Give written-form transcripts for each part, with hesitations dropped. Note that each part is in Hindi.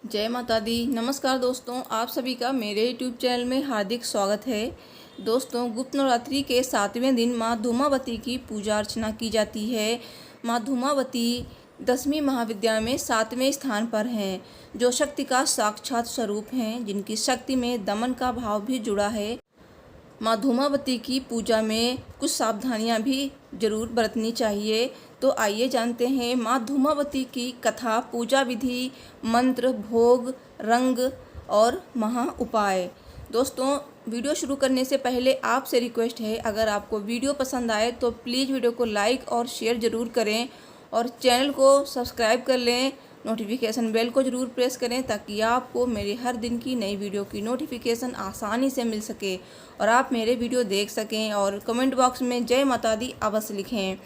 जय माता दी। नमस्कार दोस्तों, आप सभी का मेरे YouTube चैनल में हार्दिक स्वागत है। दोस्तों, गुप्त नवरात्रि के 7वें दिन माँ धूमावती की पूजा अर्चना की जाती है। माँ धूमावती 10वीं महाविद्या में 7वें स्थान पर हैं, जो शक्ति का साक्षात स्वरूप हैं, जिनकी शक्ति में दमन का भाव भी जुड़ा है। माँ धूमावती की पूजा में कुछ सावधानियाँ भी जरूर बरतनी चाहिए। तो आइए जानते हैं माँ धूमावती की कथा, पूजा विधि, मंत्र, भोग, रंग और महा उपाय। दोस्तों, वीडियो शुरू करने से पहले आपसे रिक्वेस्ट है, अगर आपको वीडियो पसंद आए तो प्लीज़ वीडियो को लाइक और शेयर ज़रूर करें और चैनल को सब्सक्राइब कर लें। नोटिफिकेशन बेल को ज़रूर प्रेस करें ताकि आपको मेरे हर दिन की नई वीडियो की नोटिफिकेशन आसानी से मिल सके और आप मेरे वीडियो देख सकें। और कमेंट बॉक्स में जय माता दी अवश्य लिखें।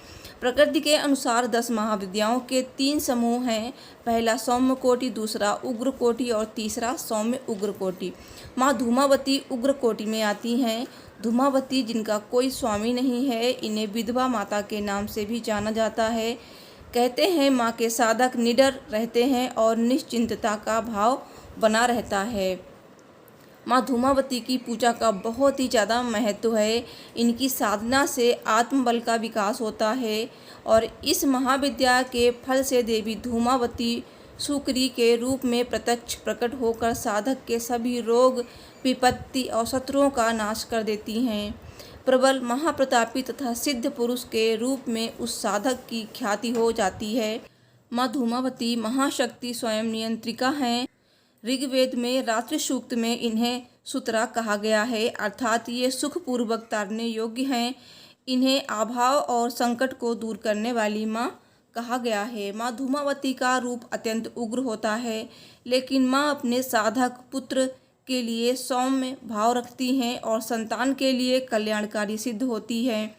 प्रकृति के अनुसार 10 महाविद्याओं के 3 समूह हैं। पहला सौम्य कोटि, दूसरा उग्र कोटि और तीसरा सौम्य उग्र कोटि। माँ धूमावती उग्र कोटि में आती हैं। धूमावती जिनका कोई स्वामी नहीं है, इन्हें विधवा माता के नाम से भी जाना जाता है। कहते हैं माँ के साधक निडर रहते हैं और निश्चिंतता का भाव बना रहता है। माँ धूमावती की पूजा का बहुत ही ज़्यादा महत्व है। इनकी साधना से आत्मबल का विकास होता है और इस महाविद्या के फल से देवी धूमावती सुकरी के रूप में प्रत्यक्ष प्रकट होकर साधक के सभी रोग, विपत्ति और शत्रुओं का नाश कर देती हैं। प्रबल, महाप्रतापी तथा सिद्ध पुरुष के रूप में उस साधक की ख्याति हो जाती है। माँ धूमावती महाशक्ति स्वयं नियंत्रिका हैं। ऋग्वेद में रात्रि सूक्त में इन्हें सुतरा कहा गया है, अर्थात ये सुखपूर्वक तारने योग्य हैं। इन्हें अभाव और संकट को दूर करने वाली माँ कहा गया है। माँ धूमावती का रूप अत्यंत उग्र होता है, लेकिन माँ अपने साधक पुत्र के लिए सौम्य भाव रखती हैं और संतान के लिए कल्याणकारी सिद्ध होती है।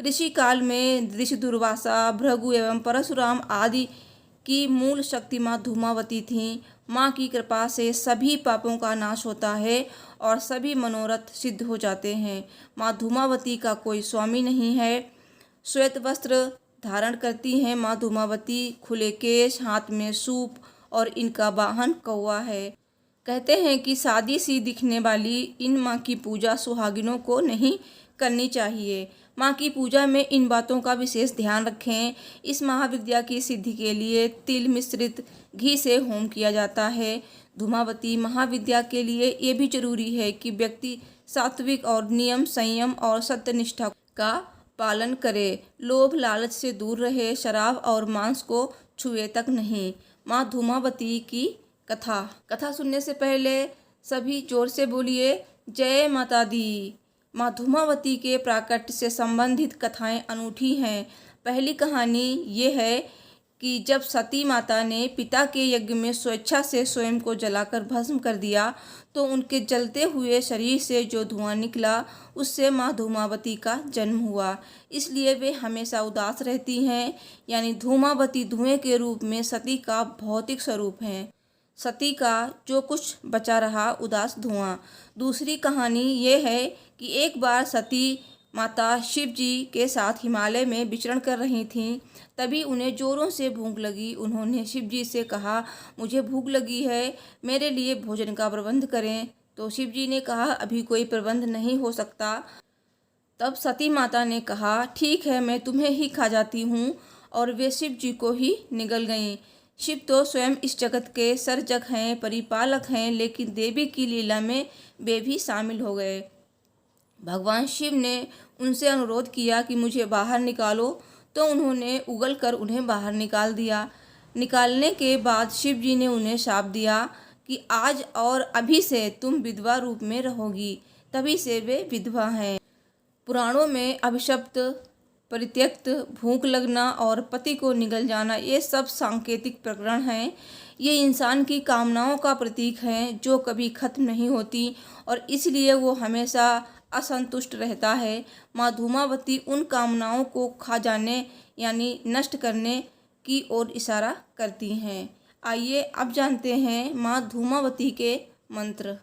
ऋषि काल में ऋषि दुर्वासा, भृगु एवं परशुराम आदि की मूल शक्ति माँ धूमावती थीं। माँ की कृपा से सभी पापों का नाश होता है और सभी मनोरथ सिद्ध हो जाते हैं। माँ धूमावती का कोई स्वामी नहीं है। श्वेत वस्त्र धारण करती हैं माँ धूमावती, खुले केश, हाथ में सूप और इनका वाहन कौवा है। कहते हैं कि सादी सी दिखने वाली इन माँ की पूजा सुहागिनों को नहीं करनी चाहिए। माँ की पूजा में इन बातों का विशेष ध्यान रखें। इस महाविद्या की सिद्धि के लिए तिल मिश्रित घी से होम किया जाता है। धूमावती महाविद्या के लिए ये भी जरूरी है कि व्यक्ति सात्विक और नियम, संयम और सत्यनिष्ठा का पालन करे। लोभ लालच से दूर रहे, शराब और मांस को छुए तक नहीं। माँ धूमावती की कथा सुनने से पहले सभी जोर से बोलिए जय माता दी। माँ धूमावती के प्राकट्य से संबंधित कथाएं अनूठी हैं। पहली कहानी ये है कि जब सती माता ने पिता के यज्ञ में स्वेच्छा से स्वयं को जलाकर भस्म कर दिया, तो उनके जलते हुए शरीर से जो धुआं निकला, उससे माँ धूमावती का जन्म हुआ। इसलिए वे हमेशा उदास रहती हैं, यानी धूमावती धुएं के रूप में सती का भौतिक स्वरूप हैं। सती का जो कुछ बचा रहा उदास धुआं। दूसरी कहानी ये है कि एक बार सती माता शिव जी के साथ हिमालय में विचरण कर रही थीं। तभी उन्हें जोरों से भूख लगी। उन्होंने शिव जी से कहा, मुझे भूख लगी है, मेरे लिए भोजन का प्रबंध करें। तो शिव जी ने कहा, अभी कोई प्रबंध नहीं हो सकता। तब सती माता ने कहा, ठीक है, मैं तुम्हें ही खा जाती हूँ। और वे शिव जी को ही निगल गईं। शिव तो स्वयं इस जगत के सर्जक हैं, परिपालक हैं, लेकिन देवी की लीला में वे भी शामिल हो गए। भगवान शिव ने उनसे अनुरोध किया कि मुझे बाहर निकालो, तो उन्होंने उगल कर उन्हें बाहर निकाल दिया। निकालने के बाद शिव जी ने उन्हें शाप दिया कि आज और अभी से तुम विधवा रूप में रहोगी। तभी से वे विधवा हैं। पुराणों में अभिशप्त, परित्यक्त, भूख लगना और पति को निगल जाना, ये सब सांकेतिक प्रकरण हैं। ये इंसान की कामनाओं का प्रतीक हैं जो कभी खत्म नहीं होती और इसलिए वो हमेशा असंतुष्ट रहता है। माँ धूमावती उन कामनाओं को खा जाने यानी नष्ट करने की ओर इशारा करती हैं। आइए अब जानते हैं माँ धूमावती के मंत्र।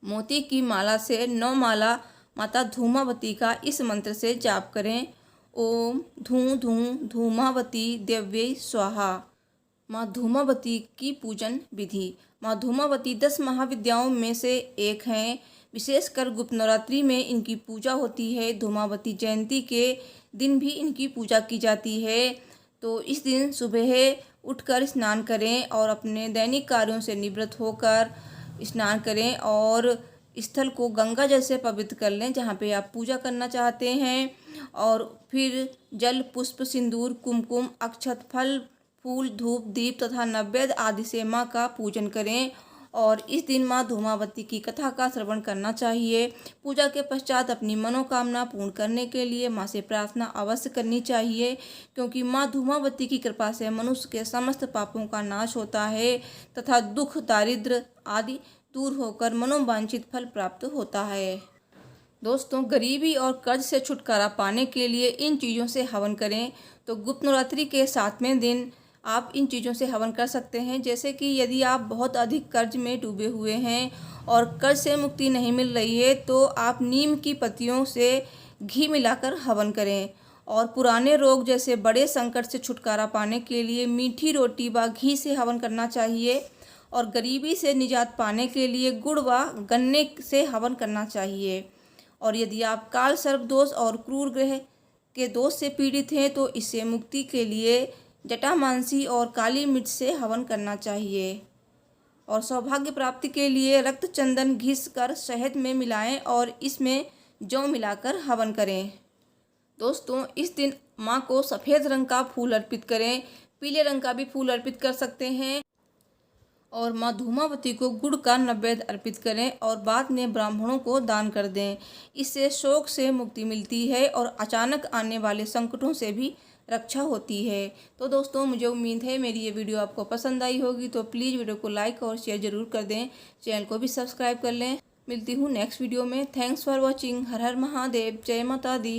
मोती की माला से 9 माला माता धूमावती का इस मंत्र से जाप करें। ओम धूं धूं धूमावती दिव्यै स्वाहा। माँ धूमावती की पूजन विधि। माँ धूमावती 10 महाविद्याओं में से एक हैं। विशेषकर गुप्त नवरात्रि में इनकी पूजा होती है। धूमावती जयंती के दिन भी इनकी पूजा की जाती है। तो इस दिन सुबह उठकर स्नान करें और अपने दैनिक कार्यों से निवृत्त होकर स्नान करें और स्थल को गंगा जल से पवित्र कर लें जहाँ पे आप पूजा करना चाहते हैं। और फिर जल, पुष्प, सिंदूर, कुमकुम, अक्षत, फल, फूल, धूप, दीप तथा नैवेद्य आदि से माँ का पूजन करें। और इस दिन माँ धूमावती की कथा का श्रवण करना चाहिए। पूजा के पश्चात अपनी मनोकामना पूर्ण करने के लिए माँ से प्रार्थना अवश्य करनी चाहिए, क्योंकि माँ धूमावती की कृपा से मनुष्य के समस्त पापों का नाश होता है तथा दुख, दारिद्र्य आदि दूर होकर मनोवांछित फल प्राप्त होता है। दोस्तों, गरीबी और कर्ज से छुटकारा पाने के लिए इन चीज़ों से हवन करें। तो गुप्त नवरात्रि के 7वें दिन आप इन चीज़ों से हवन कर सकते हैं। जैसे कि यदि आप बहुत अधिक कर्ज में डूबे हुए हैं और कर्ज से मुक्ति नहीं मिल रही है तो आप नीम की पत्तियों से घी मिलाकर हवन करें। और पुराने रोग जैसे बड़े संकट से छुटकारा पाने के लिए मीठी रोटी व घी से हवन करना चाहिए। और गरीबी से निजात पाने के लिए गुड़ व गन्ने से हवन करना चाहिए। और यदि आप काल सर्प दोष और क्रूर ग्रह के दोष से पीड़ित हैं तो इससे मुक्ति के लिए जटामांसी और काली मिर्च से हवन करना चाहिए। और सौभाग्य प्राप्ति के लिए रक्त चंदन घिस कर शहद में मिलाएं और इसमें जौ मिलाकर हवन करें। दोस्तों, इस दिन माँ को सफ़ेद रंग का फूल अर्पित करें। पीले रंग का भी फूल अर्पित कर सकते हैं। और माँ धूमावती को गुड़ का नैवेद्य अर्पित करें और बाद में ब्राह्मणों को दान कर दें। इससे शोक से मुक्ति मिलती है और अचानक आने वाले संकटों से भी रक्षा होती है। तो दोस्तों, मुझे उम्मीद है मेरी ये वीडियो आपको पसंद आई होगी। तो प्लीज़ वीडियो को लाइक और शेयर ज़रूर कर दें। चैनल को भी सब्सक्राइब कर लें। मिलती हूँ नेक्स्ट वीडियो में। Thanks for watching. हर हर महादेव। जय माता दी।